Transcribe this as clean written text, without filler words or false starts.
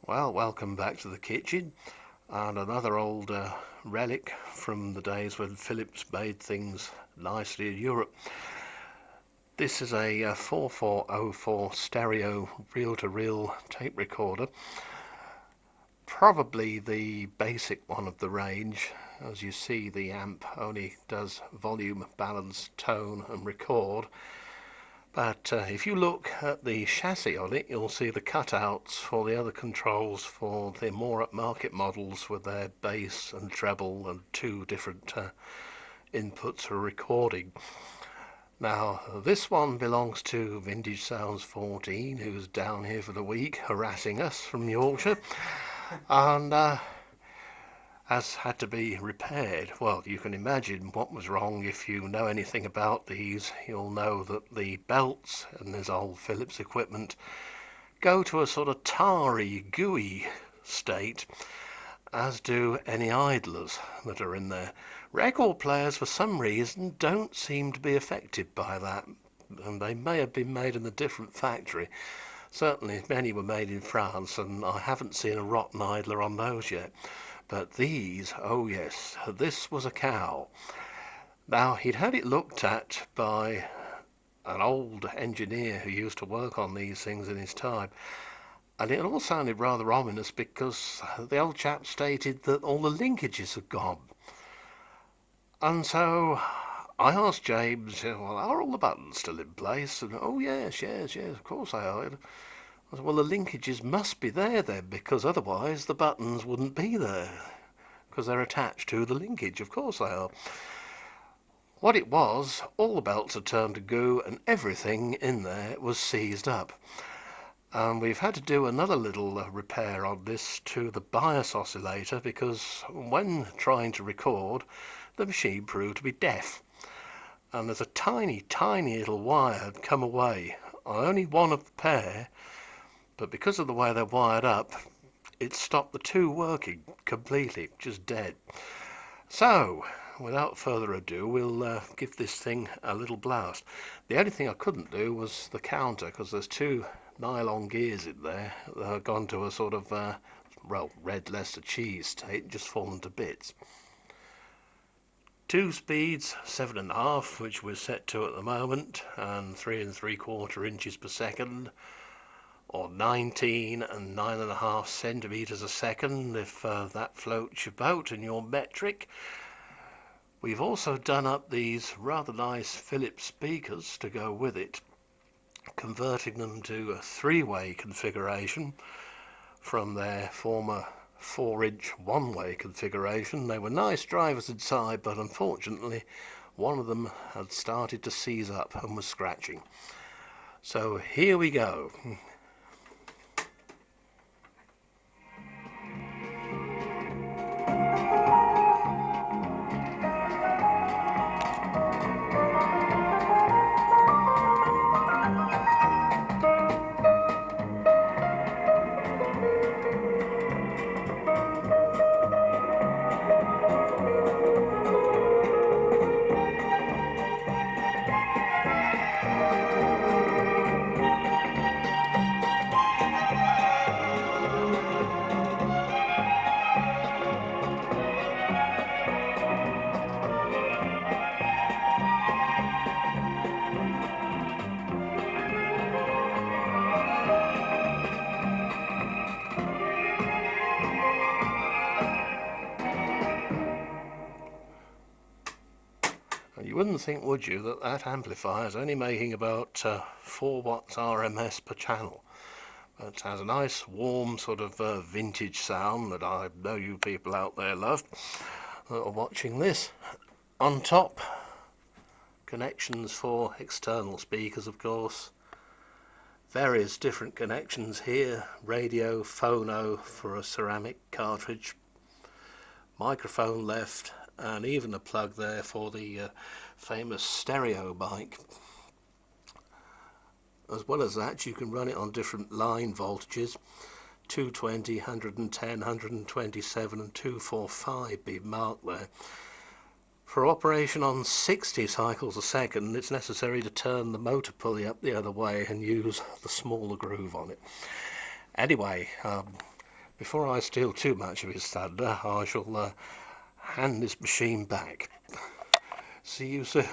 Well, welcome back to the kitchen and another old relic from the days when Philips made things nicely in Europe. This is a 4404 stereo reel-to-reel tape recorder, probably the basic one of the range. As you see, the amp only does volume, balance, tone and record. But if you look at the chassis on it, you'll see the cutouts for the other controls for the more upmarket models with their bass and treble and two different inputs for recording. Now, this one belongs to Vintage Sounds 14, who's down here for the week harassing us from Yorkshire, and has had to be repaired. Well, you can imagine what was wrong. If you know anything about these, you'll know that the belts in this old Philips equipment go to a sort of tarry, gooey state, as do any idlers that are in there. Record players, for some reason, don't seem to be affected by that, and they may have been made in a different factory. Certainly many were made in France, and I haven't seen a rotten idler on those yet. But these, oh yes, this was a cow. Now, he'd had it looked at by an old engineer who used to work on these things in his time, and it all sounded rather ominous because the old chap stated that all the linkages had gone. And so I asked James, well, are all the buttons still in place? And, oh yes, of course they are. I said, well, the linkages must be there then, because otherwise the buttons wouldn't be there, because they're attached to the linkage. Of course they are. What it was, all the belts had turned to goo and everything in there was seized up. And we've had to do another little repair on this to the bias oscillator, because when trying to record, the machine proved to be deaf. And there's a tiny little wire had come away on only one of the pair, but because of the way they're wired up, it stopped the two working completely, just dead. So, without further ado, we'll give this thing a little blast. The only thing I couldn't do was the counter, because there's two nylon gears in there that have gone to a sort of, red Leicester cheese state, just fallen to bits. Two speeds, 7.5, which we're set to at the moment, and 3 3/4 inches per second, or 19 and 9.5 centimetres a second, if that floats your boat and your metric. We've also done up these rather nice Philips speakers to go with it, converting them to a three-way configuration from their former 4-inch one-way configuration. They were nice drivers inside, but unfortunately one of them had started to seize up and was scratching. So here we go. You wouldn't think, would you, that that amplifier is only making about 4 watts RMS per channel. But it has a nice warm sort of vintage sound that I know you people out there love that are watching this. On top, connections for external speakers, of course. Various different connections here, radio, phono for a ceramic cartridge, microphone left, and even a plug there for the famous stereo mic. As well as that, you can run it on different line voltages, 220, 110, 127 and 245 being marked there. For operation on 60 cycles a second, it's necessary to turn the motor pulley up the other way and use the smaller groove on it. Anyway, before I steal too much of his thunder, I shall hand this machine back. See you soon.